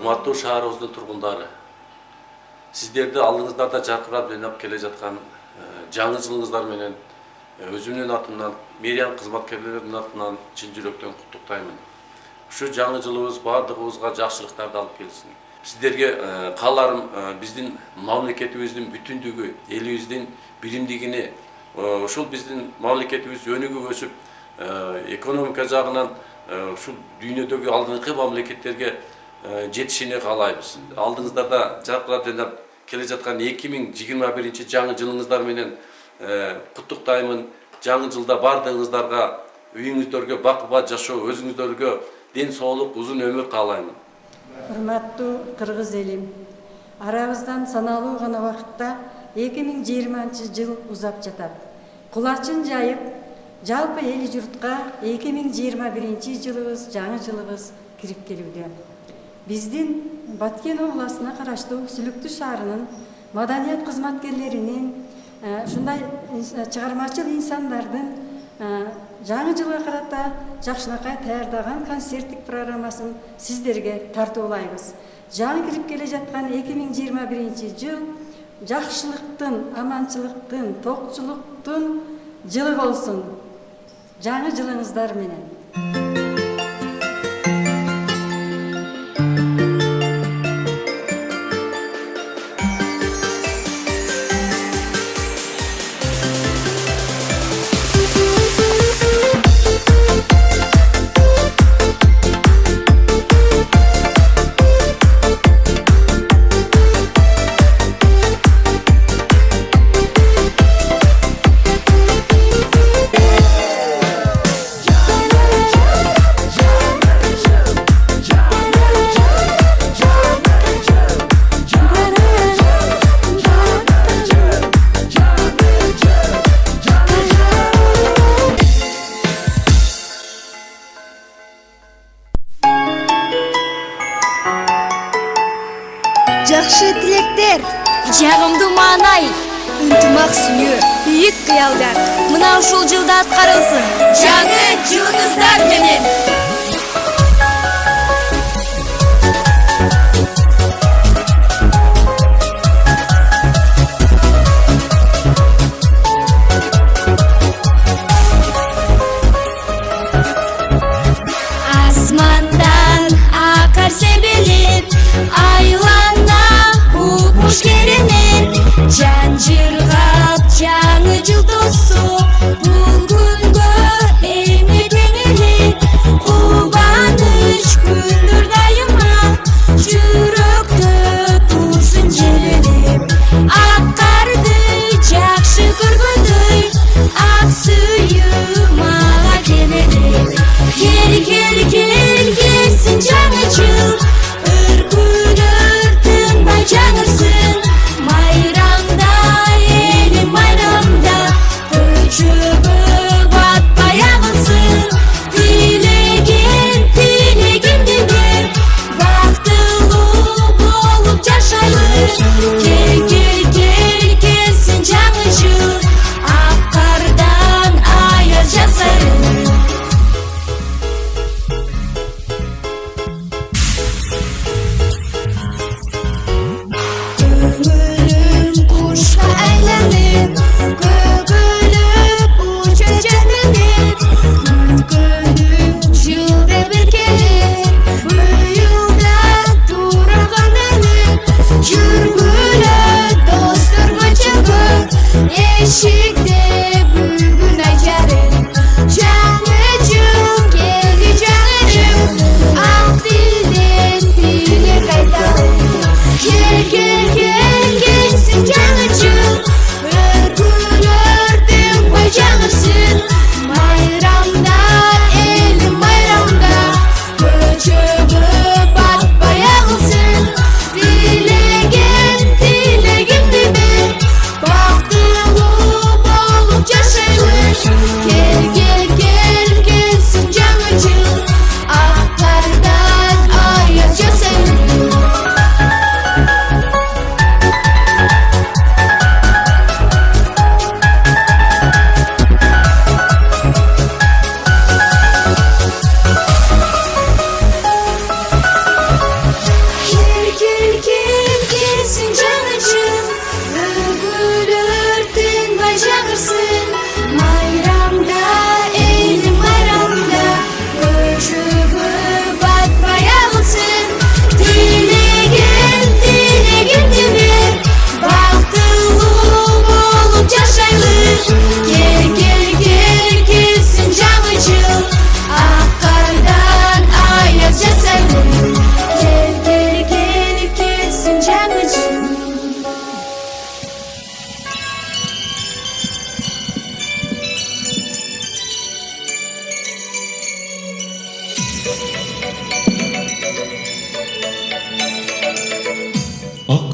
Урматтуу шаарыбыздын тургундары, сиздерди алдыңыздарда жаркырап ойноп келе жаткан жаңы жылыңыздар менен өзүмдүн атымдан, мэрия кызматкерлеринин атынан чын жүрөктөн куттуктаймын. Ушу жаңы жылыбыз баардыгыбызга жакшылыктарды алып келсин. Сиздерге кааларым биздин мамлекетибиздин бүтүндүгү, элибиздин биримдигини, ушул биздин мамлекетибиз өнүгүп өсүп, экономика жагынан ушул дүйнөдөгү алдыңкы мамлекеттерге жетишини каалайбыз. Алдыңыздарда жаркырап жайнап келе жаткан 2021 жаңы жылыңыздар менен куттуктаймын. Жаңы жылда бардыгыңыздарга үйүңүздөргө бак-бат жашоо, өзүңүздөргө ден соолук, узун өмүр каалаймын. Урматтуу кыргыз элим, арабыздан саналуу гана убакытта 2020 жыл узап жатат. Кулачын жайып, жалпы эл журтка 2021 жылыбыз, жаңы жылыбыз кирип келүүдө. Биздин Баткен областына караштуу Сүлүктүү шаарынын маданият кызматкерлеринин, ушундай чыгармачыл инсандардын жаңы жылга карата жакшынакай даярдаган концерттик программасын сиздерге тартуулайбыз. Жаңы кирип келе жаткан 2021 жыл жакшылыктын, аманчылыктын, токчулуктун жылы болсун. Жаңы жылыңыздар менен. Жакшы тилектер, жагымдуу маанай, ынтымак сүйүү, бийик кыялдар мына ушул жылда аткарылсын. Жаңы жылыңыздар менен. Асмандан акар себелеп, айлана укмуш керенен, жан жыргап жаңы жыл досу, бул күнгө эми теңелип.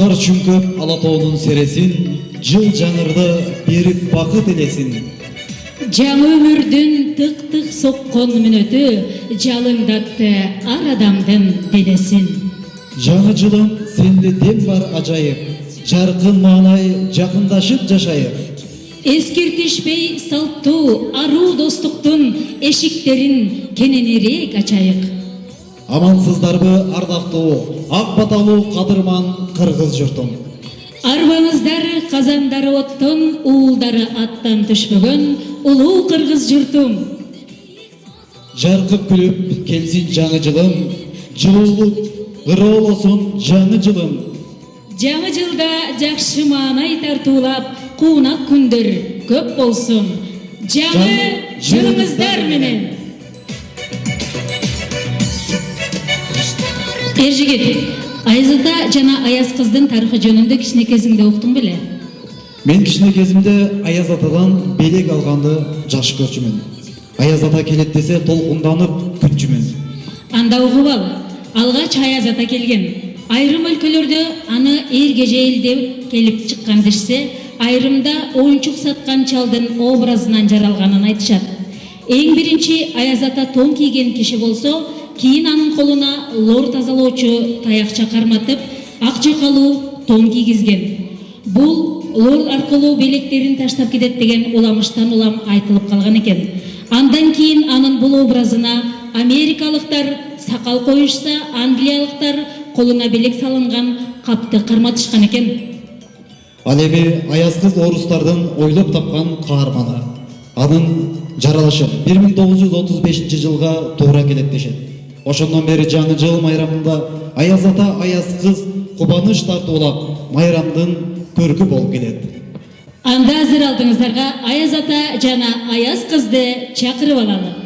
Акар чүңкөп Алатоонун сересин, жыл жаңырды берип бакыт элесин. Жаңы өмүрдүн тык-тык соккон мүнөтү жалыңдатты ар адамдын денесин. Жаңы жылым сенде дем бар ажайып, жаркын маанай жакындашып жашайык. Эскертишпей салттуу аруу достуктун эшиктерин кененирээк ачайык. Амансыздарбы ардактуу, ак баталуу кадырман кыргыз журтум. Арбаңыздары казандары оттон, уулдары аттан түшпөгөн улуу кыргыз журтум. Жаркып күлүп келсин жаңы жылым, жылуулук ыролосун жаңы жылым. Жаңы жылда жакшы маанай тартуулап, куунак күндөр көп болсун. Жаңы жылыңыздар менен. Эржигит, Айзата жана Аяз кыздын тарыхы жөнүндө кичине кезиңде уктуң беле? Мен кичине кезимде Аяз атадан белек алганды жакшы көрчүмүн. Аяз ата келет десе толкунданып күтчүмүн. Анда угуп ал, алгач Аяз ата келген. Айрым өлкөлөрдө аны эргежейил деп келип чыккан дешсе, айрымда оюнчук саткан чалдын образынан жаралганын айтышат. Эң биринчи Аяз ата тон кийген киши болсо, кийин анын колуна лор тазалоочу таякча карматып, ак жакалуу тон кийгизген. Бул лор аркылуу белектерин таштап кетет деген уламыштан улам айтылып калган экен. Андан кийин анын бул образына америкалыктар сакал коюшса, англиялыктар колуна белек салынган капты карматышкан экен. Ал эми Аяз кыз орустардын ойлоп тапкан каарманы. Анын жаралышы 1935 жылга туура келет дешет. Ошондон бери жаңы жыл майрамында Аяз ата, Аяз кыз кубаныч тартуулап, майрамдын көркү болуп келет. Анда азыр алдыңыздарга Аяз ата жана Аяз кызды чакырып алалы.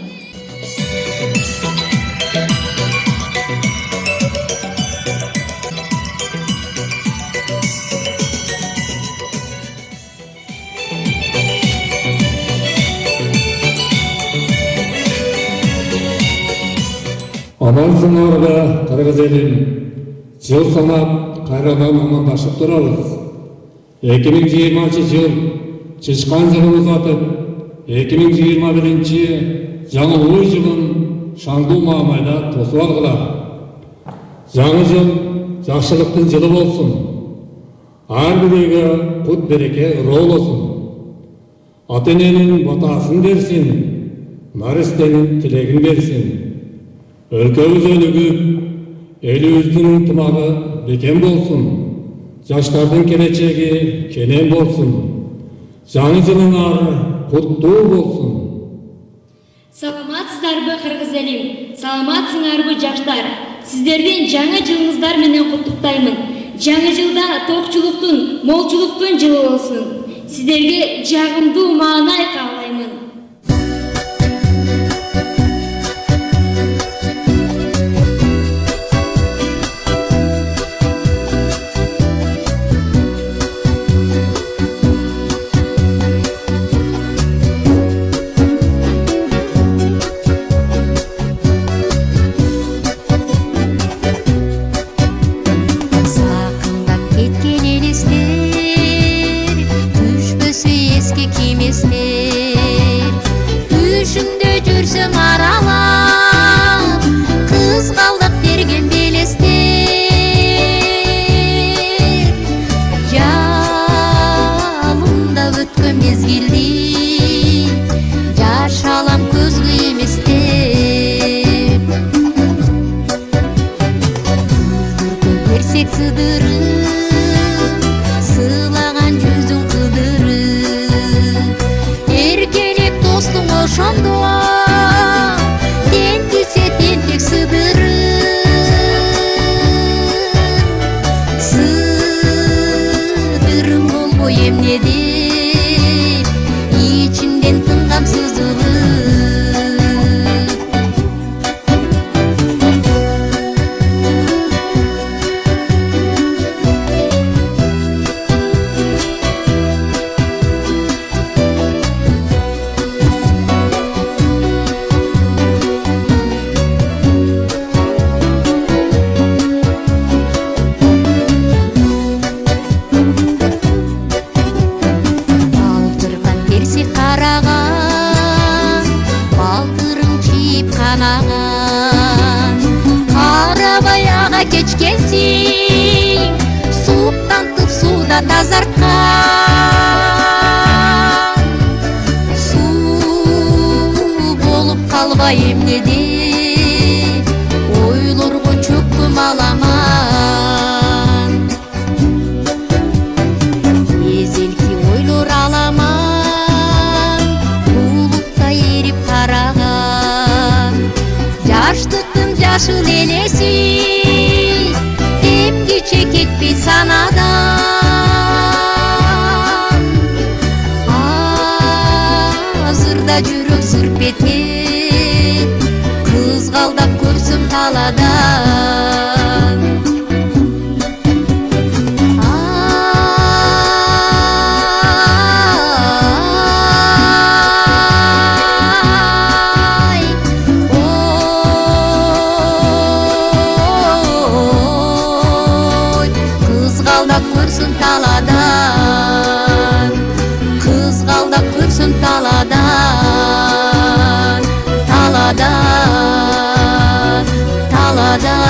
Амансыңарда кыргыз элим, жыл санап кайрадан амандашып турабыз. 2020 жыл чычкан жылыбыз атып, 2021 жаңы ой жылын шаңдуу маамайда тосуп алгыла. Жаңы жыл жакшылыктын жылы болсун. Ар бирөөгө кут береке ыролосун. Ата эненин батасын берсин, наристенин тилегин берсин. Өлкөбүз өнүгүп, элибиздин ынтымагы бекем болсун. Жаштардын келечеги кенен болсун. Жаңы жылыңар куттуу болсун. Саламатсыздарбы кыргыз элим, саламатсыңарбы жаштар. Сиздердин жаңы жылыңыздар менен куттуктаймын. Жаңы жылда токчулуктун, молчулуктун жылы болсун. Сиздерге жагымдуу маанай каалаймын. кечкенсиң, сууктантып сууда тазарткан. Суу болуп калбай эмнеди, ойлорго чөккүм аламан. Эзелки ойлор аламан, булуттай эрип тараган. Жаштыктын жашыл элеси эмгиче кетпей санадан. Азырда жүрөк сырп этет, кызгалдап көрсөм таладан. Кызгалдап көрсөм таладан, кызгалдап көрсөм таладан, таладан, таладан.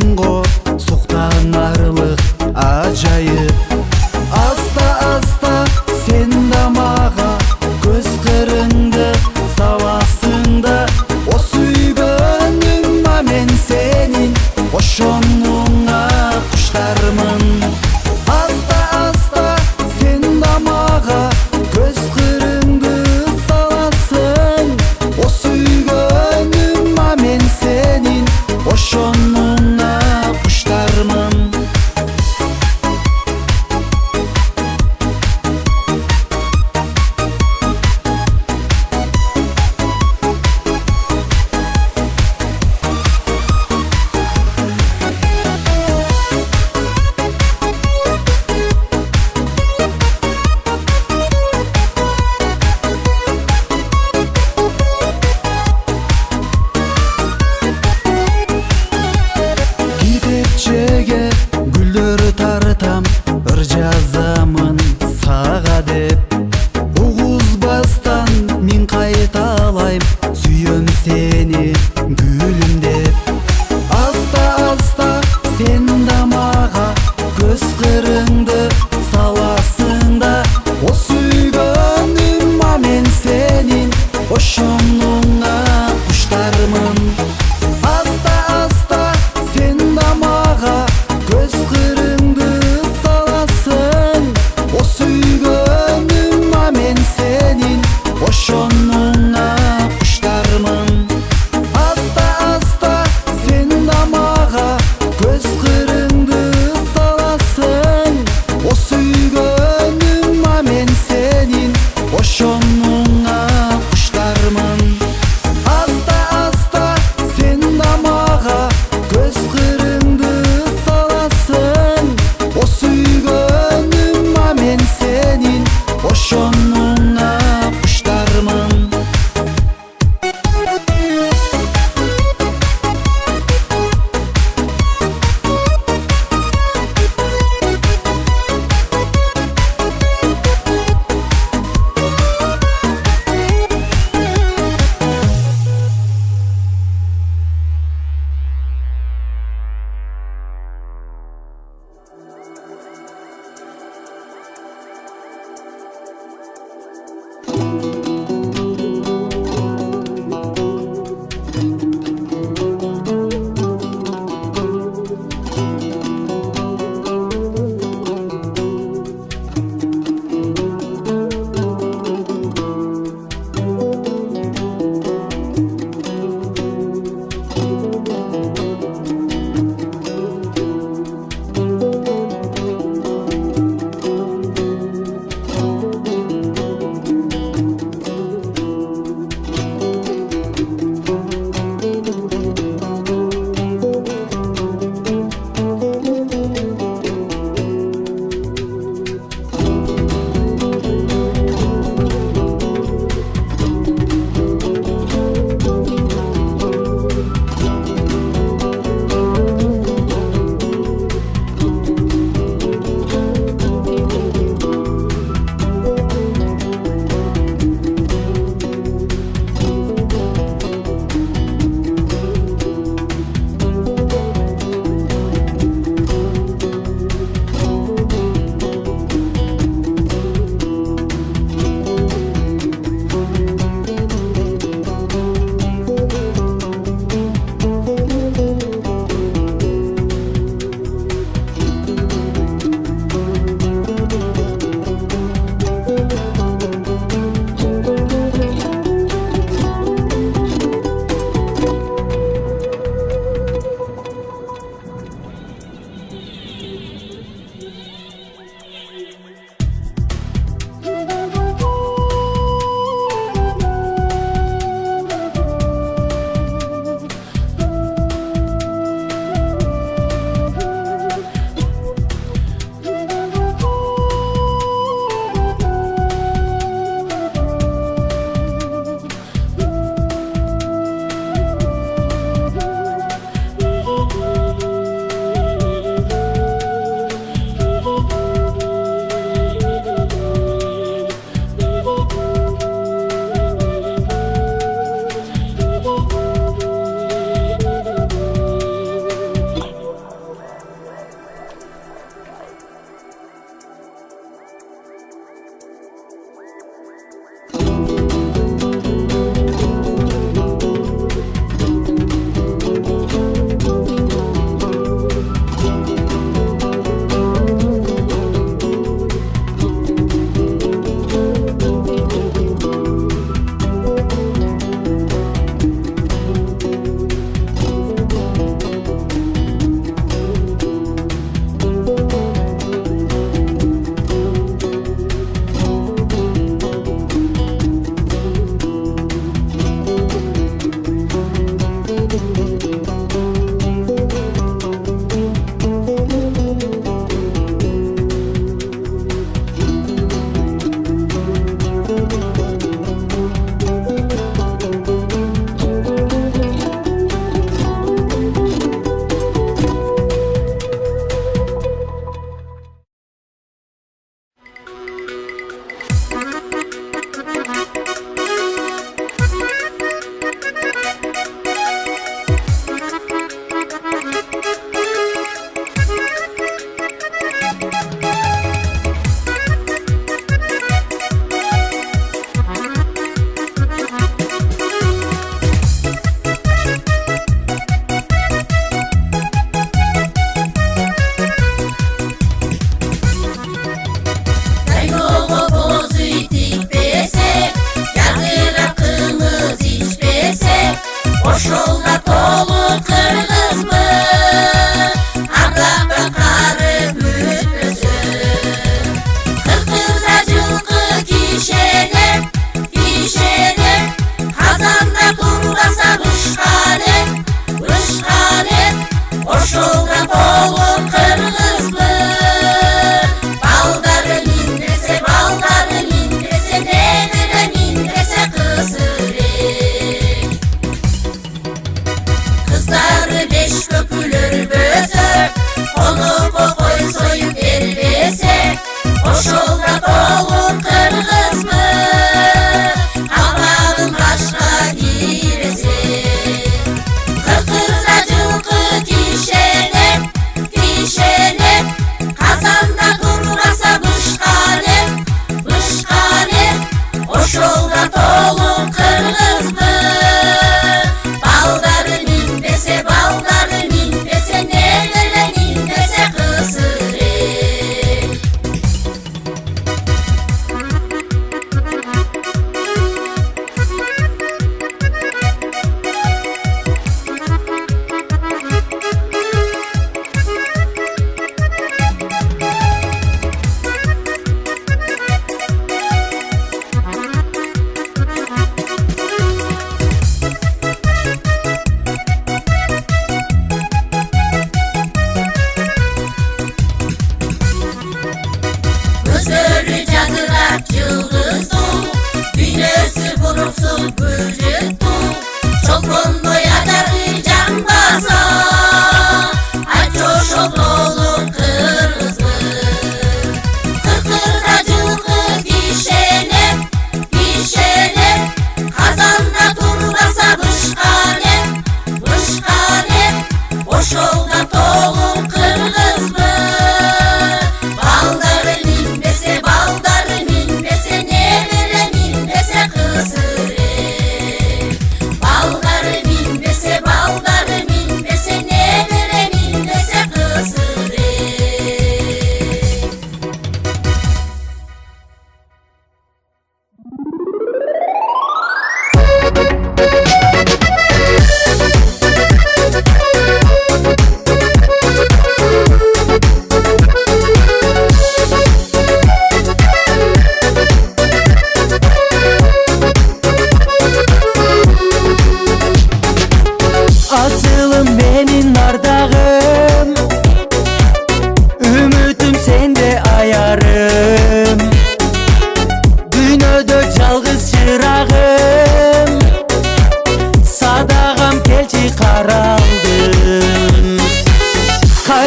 соңго суктан арылык ажайып. Аста аста сен да мага көз кырыңды саласың да, о сүйгөнүм мен сенин ошонуңа куштармын. Аста аста сен да мага көз кырыңды саласың, о сүйгөнүм мен сенин ошонуңа куштармын.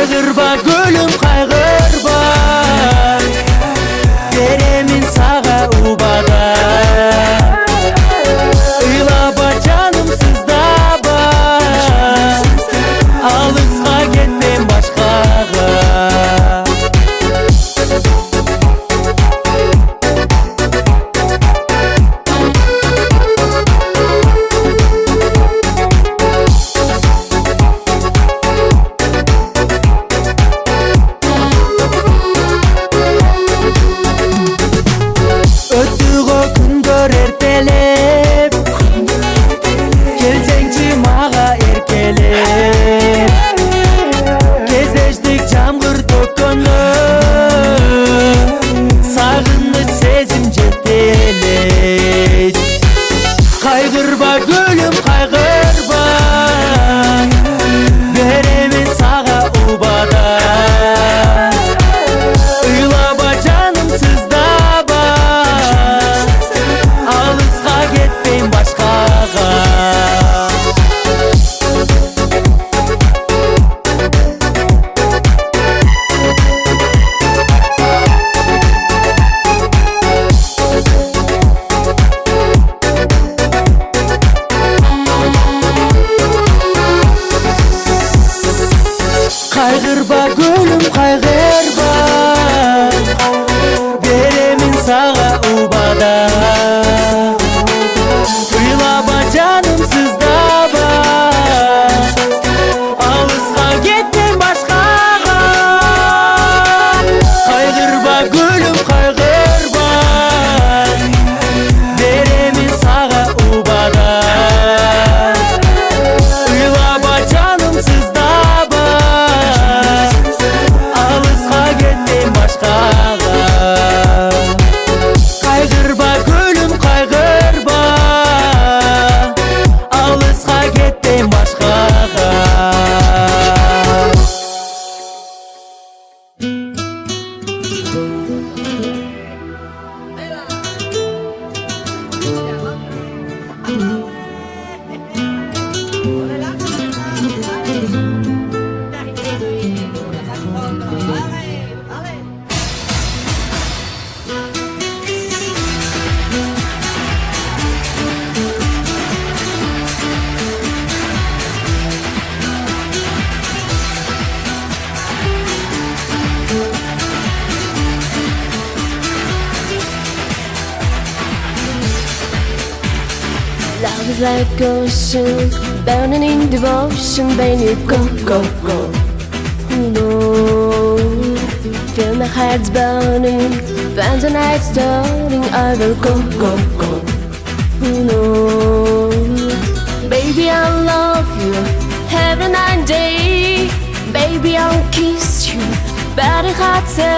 Кайгырба гүлүм кайгырба, беремин сага убада. Ыйлаба жаным сыздаба, алыска кетпейм башкага. Өттүгө күндөр эртелеп, келсеңчи мага эркелеп. Кездештик жамгыр төккөндө, сагыныч сезим жетелейт. Кайгырба гүлүм кайгырба, беремин сага убада. Ыйлаба жаным сыздаба, алыска кетпейм башкага. Кайгырба гүлүм кайгырба, беремин сага убада. Ыйлаба жаным сыздаба, алыска кетпейм башкага. Кайгырба гүлүм кайгырба, беремин сага убада. Ыйлаба жаным сыздаба, алыска кетпейм башкага. Кайгырба гүлүм кайгырба, алыска кетпейм башкага. Love is like ocean, burning in devotion. When you go, go, go. No, feel my heart's burning. When the night's turning, I will go, go, go. No, baby, I love you every night and day. Baby, I'll kiss you, very hard say.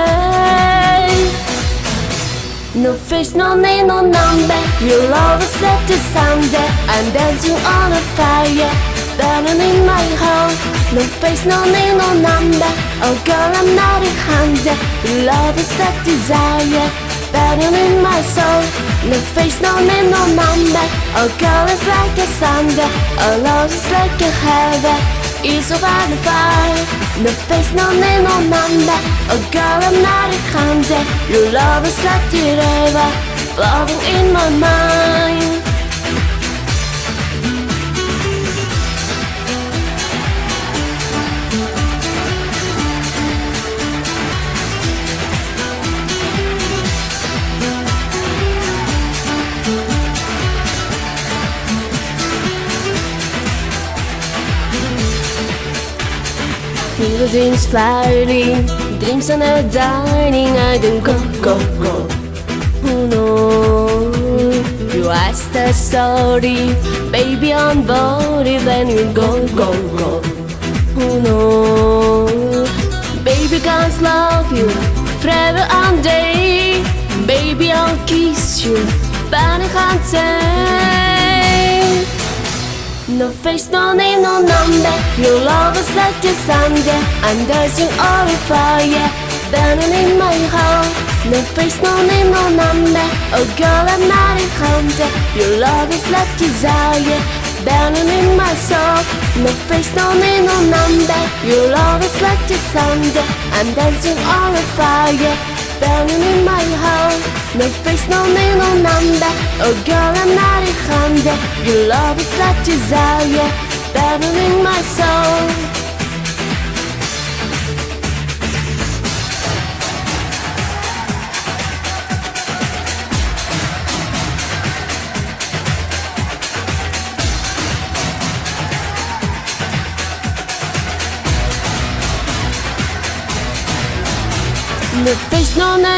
No face, no name, no number. Your love is set to someday. I'm dancing on a fire, burning in my heart. No face, no name, no number. Oh girl, I'm not a hunter. Your love is that desire, burning in my soul. No face, no name, no number. Oh girl, it's like a thunder. Oh love is like a heaven. It's so far to fire. No face, no name, no number. Oh girl, I'm not a hunter. Your love is like the river, flowing in my mind. Feel dreams flying, dreams are not dying. I don't go, go, go. Oh no, you asked the story, baby on body. Then you go, go, go. Oh no, baby can't love you forever and day. Baby I'll kiss you, but I can't say. No face, no name, no number. Your love is like the thunder. I'm dancing on a fire, burning in my heart. No face, no name, no number. Oh girl, I'm not a hunter. Your love is like desire, burning in my soul. No face, no name, no number. Your love is like the thunder. I'm dancing on a fire, burning in my heart. No face, no name, no number. Oh girl, I'm not a hunter. Your love is like desire, burning in my soul. No face, no name,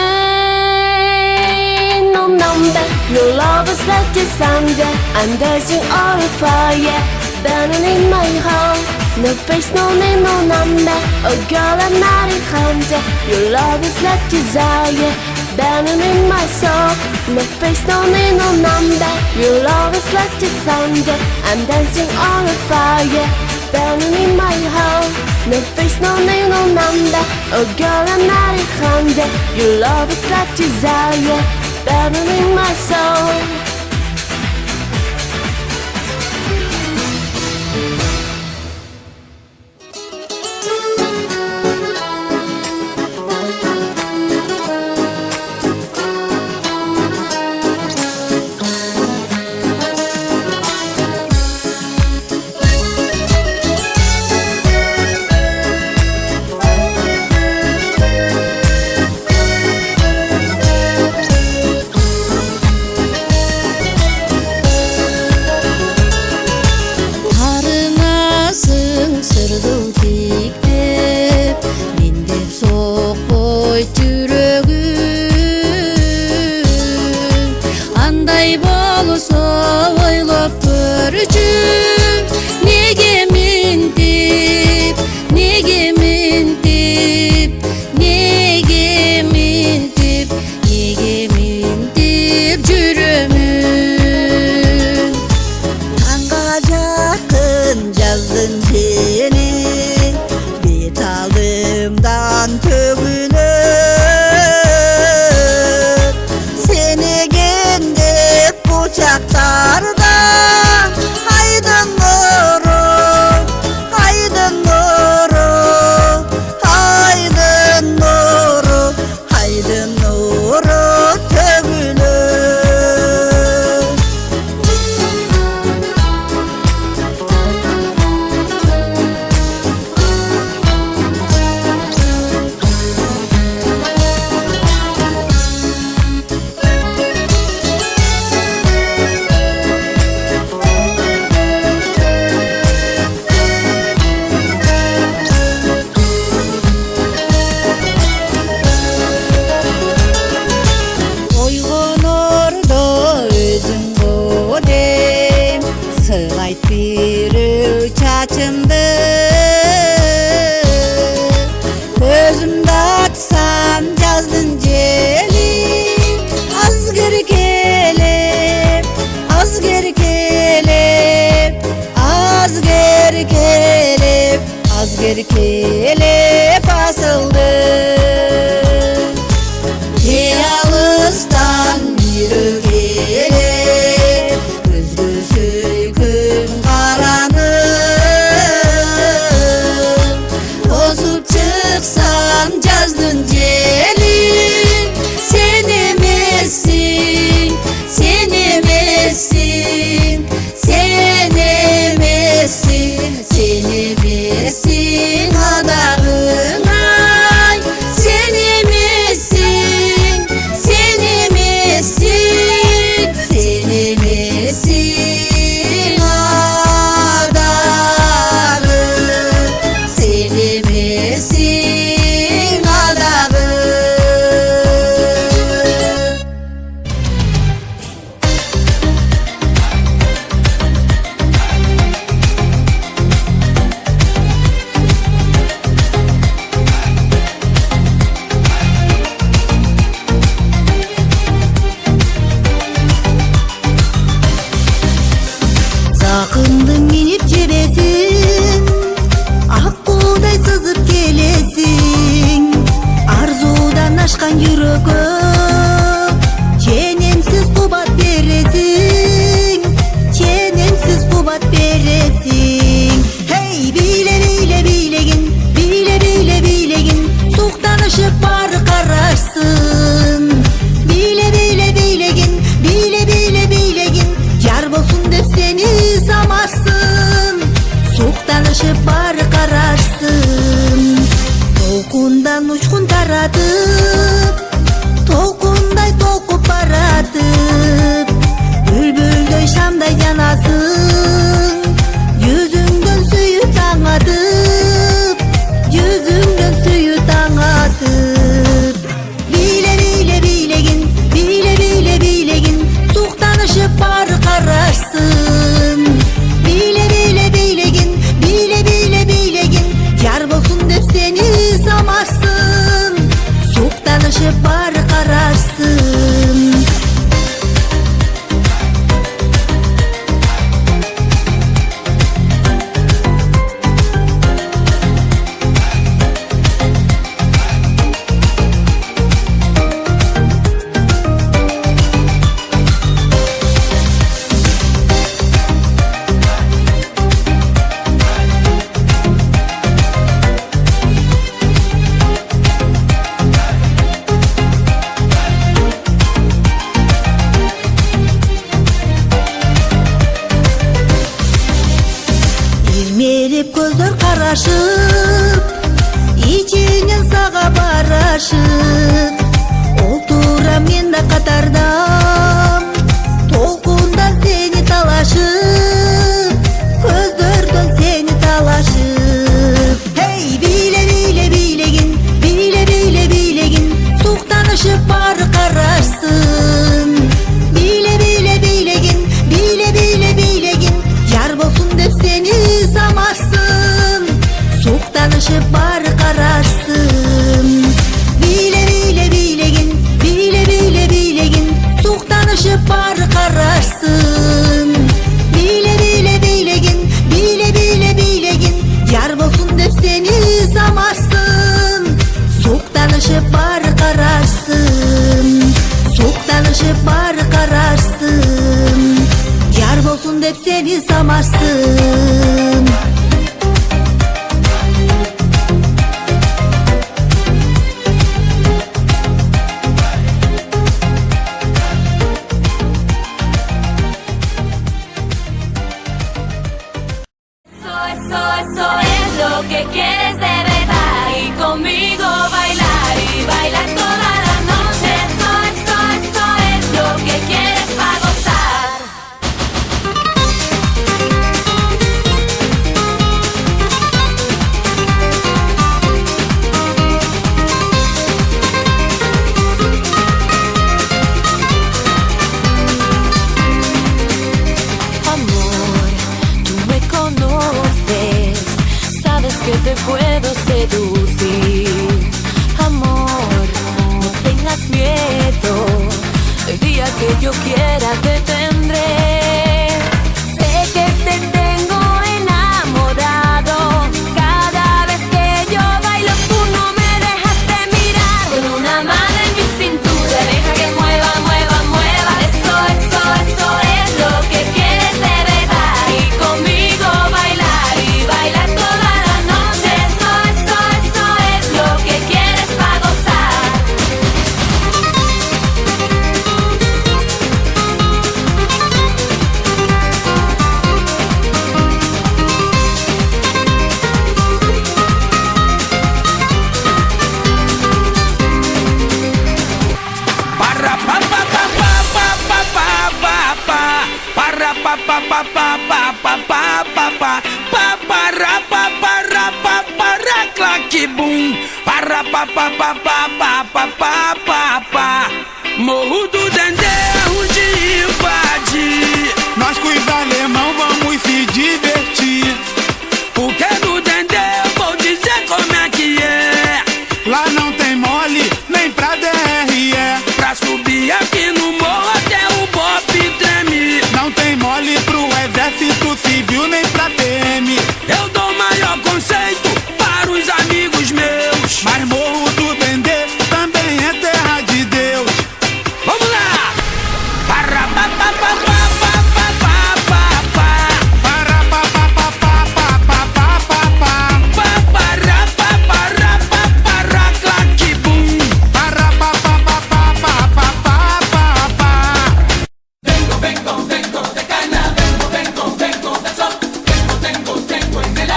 no number. Your love is like the thunder. I'm dancing on a fire, burning in my heart. No face, no name, no number. Oh girl, I'm not a hunter. Your love is like desire, burning in my soul. No face, no name, no number. Your love is like the thunder. I'm dancing on a fire, burning in my heart. No face, no name, no number. Oh girl, I'm not a hunter. Your love is like desire, burning in my soul. Ушундан учкун таратып, толкундай толкуп баратып, бүлбүлдөй шамдай жанасың, жүзүңдөн сүйүү таң атып, жүзүңдөн сүйүү таң атып. Бийле бийле бийлегин, бийле бийле бийлегин, суктанышып бары карашсын. Бийле бийле бийлегин, бийле бийле бийлегин, жар болсун деп сени самарсын. Суктанышып бары карашсын. Ирмелеп көздөр карашып, ичинен сага барашып, отурам мен да катарда, толкунда сени талашып, көздөрдөн сени талашып. Hey, бийле бийле бийлегин, бийле бийле бийлегин, суктанышып бары карашсын. Бийле бийле бийлегин, бийле бийле бийлегин, жар болсун деп сени самарсын. Суктанышып бары карашсын. Бийле бийле бийлегин, бийле бийле бийлегин, суктанышып бары карашсын. Бийле бийле бийлегин, бийле бийле бийлегин, жар болсун деп сени самарсын. Суктанышып бары карашсын. Суктанышып бары карашсын. Жар болсун деп сени самарсын. Eso es lo que quieres de verdad y conmigo bailar y bailar toda la noche. Eso es lo que quieres para gozar. Amor, tú me conoces, sabes que te puedo seducir. Amor, no tengas miedo, el día que yo quiera te tendré. Sé que te tengo enamorado, cada vez que yo bailo tú no me dejas de mirar. Con una mano en mi cintura, deja que mueva, mueva, mueva. Eso es lo que quieres de verdad y conmigo bailar y bailar toda la noche. Eso es lo que quieres para gozar. Para pa pa pa pa pa pa pa pa pa. Para pa pa pa pa pa pa pa pa pa. Pa para pa para pa para claque bum. Para pa pa pa pa pa pa pa pa pa. Morro do Dendê onde invadir. Nós com os alemão vamos se divertir. Porque do Dendê eu vou dizer como é que é. Lá não tem mole, nem pra DRE. Pra subir aqui no morro até o Bop treme. Não tem mole pro exército civil, nem pra PM. Eu dou maior conceito para os amigos meus. Mas Morro do Dendê também é terra de Deus. Vamos lá! Para pa pa pa pa pa pa pa pa pa. Para pa pa pa pa pa pa pa pa pa. Pa para pa para pa para claque bum. Para pa pa pa pa pa pa pa pa pa. Vengo de cana, vengo de sol. Vengo en el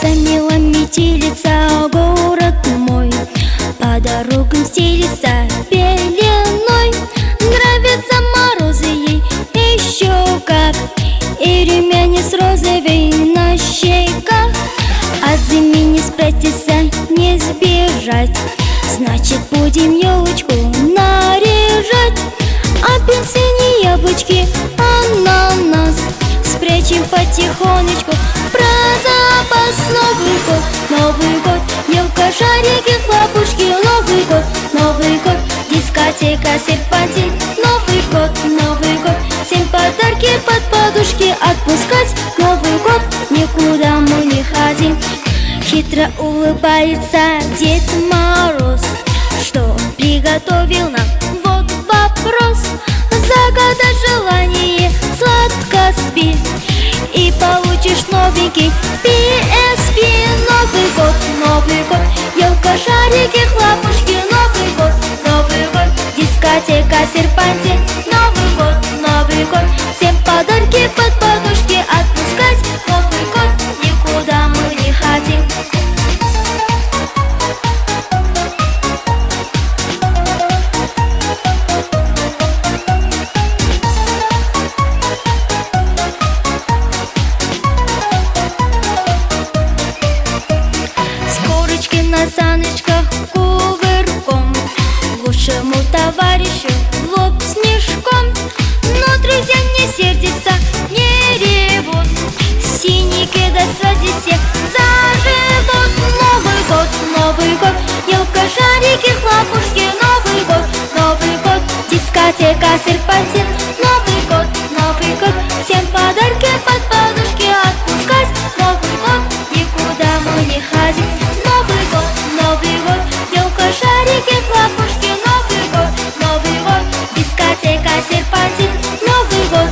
за мило метелица город мой, по дорогам стелится пеленой. Нравятся морозы ей еще как, и румянец розовый на щеках. От зимы не спрятаться, не сбежать, значит будем елочку наряжать. Апельсины, яблочки, ананас спрячем потихонечку про запас. Новый год, елка, шарики, хлопушки. Новый год, дискотека, серпантин. Новый год, всем подарки под подушки отпускать. Новый год, никуда мы не ходим. Хитро улыбается Дед Мороз, что он приготовил нам? Вот вопрос. Загадай желание, сладко спи, и получишь новенький PSP. Новый год, елка, шарики, хлопушки. Новый год, дискотека, серпантин. Новый год, всем подарки под подушки отпускать. Новый год, никуда мы не ходим. На саночках кувырком, лучшему товарищу в лоб снежком. Но друзья не сердятся, не ревут, синяки до слез всех заживут. Новый год, елка, шарики, хлопушки. Новый год, дискотека, серпантин. Новый год, всем подарки под подушки отпускать. Новый год, никуда мы не ходим. Новый год, елка, шарики, хлопушки. Новый год, дискотека, серпантин. Новый год,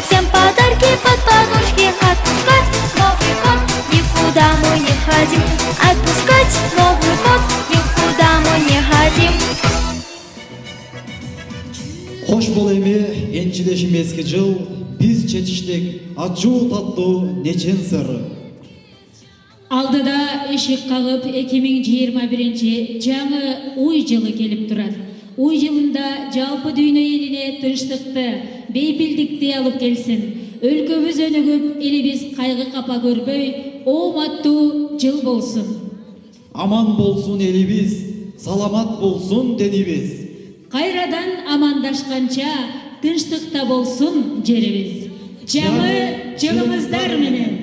всем подарки под подушки отпускать. Новый год, никуда мы не ходим. Отпускать. Новый год, никуда мы не ходим. Хош бол эми энчилешим эски жыл, биз четиштик ачуу таттуу нечен сыры. Алдыда эшик кагып 2021 жаңы уй жылы келип турат. Уй жылында жалпы дүйнө элине тынчтыкты, бейпилдикти алып келсин. Өлкөбүз өнүгүп, элибиз кайгы капа көрбөй, ооматтуу жыл болсун. Аман болсун элибиз, саламат болсун денибиз. Кайрадан амандашканча тынчтыкта болсун жерибиз. Жаңы жылыңыздар менен.